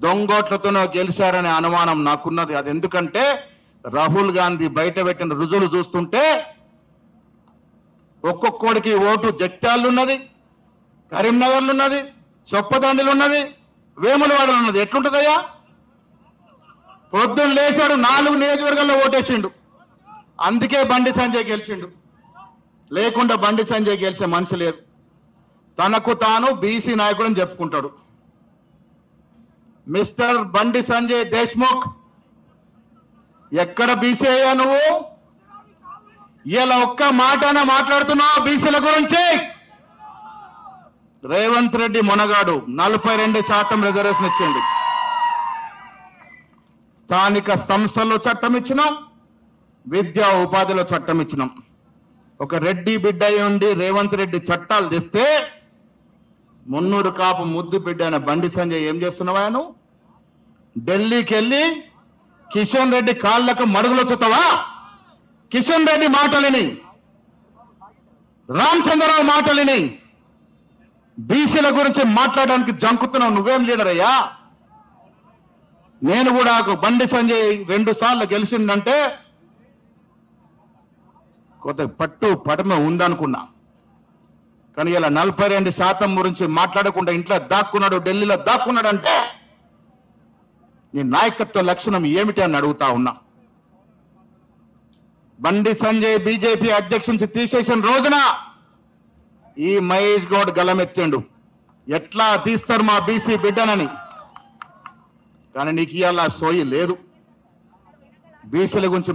దొంగోట్లతోనో గెలిచారనే అనుమానం నాకున్నది. అది ఎందుకంటే రాహుల్ గాంధీ బయట పెట్టిన రుజువులు చూస్తుంటే ఒక్కొక్కడికి ఓటు జగిత్యాలలో ఉన్నది, కరీంనగర్లో ఉన్నది, చొప్పదండిలో ఉన్నది, వేములవాడలో ఉన్నది. ఎట్లుంటుందయ్యా? పొద్దున్న లేచాడు 4 నియోజకవర్గాల్లో ఓటేసిండు, అందుకే బండి సంజయ్ గెలిచిండు. లేకుండా బండి సంజయ్ గెలిచే మనిషి లేదు. తనకు తాను బీసీ నాయకుడని చెప్పుకుంటాడు. మిస్టర్ బండి సంజయ్ దేశ్ముఖ్, ఎక్కడ బీసీ అయ్యా నువ్వు? ఇలా ఒక్క మాటన మాట్లాడుతున్నావు బీసీల గురించి? రేవంత్ రెడ్డి మొనగాడు 42% రిజర్వేషన్ ఇచ్చిండు. స్థానిక సంస్థల్లో చట్టం ఇచ్చినాం, విద్యా ఉపాధిలో చట్టం ఇచ్చినాం. ఒక రెడ్డి బిడ్డ ఉండి రేవంత్ రెడ్డి చట్టాలు తెస్తే మున్నూరు కాపు ముద్దు బిడ్డ అయిన బండి సంజయ్ ఏం చేస్తున్నావా? నువ్వు ఢిల్లీకి వెళ్ళి కిషన్ రెడ్డి కాళ్ళకు మడుగులు వచ్చుతావా? కిషన్ రెడ్డి మాటలిని, రామచంద్రరావు మాటలిని బీసీల గురించి మాట్లాడడానికి జంకుతున్నావు. నువ్వేం లీడర్ అయ్యా? నేను కూడా బండి సంజయ్ 2 సార్లు గెలిచిందంటే కొత్త పట్టుమ ఉందనుకున్నా. కానీ ఇలా 42% గురించి మాట్లాడకుండా ఇంట్లో దాక్కున్నాడు, ఢిల్లీలో దాక్కున్నాడంటే నీ నాయకత్వ లక్షణం ఏమిటి అని అడుగుతా ఉన్నా. బండి సంజయ్ బీజేపీ అధ్యక్షుడి నుంచి తీసేసిన రోజున ఈ మహేష్ గౌడ్ గలమెత్తిండు, ఎట్లా తీస్తారు మా బీసీ బిడ్డనని. కానీ నీకు ఇవాళ సోయి లేదు. బీసీల గురించి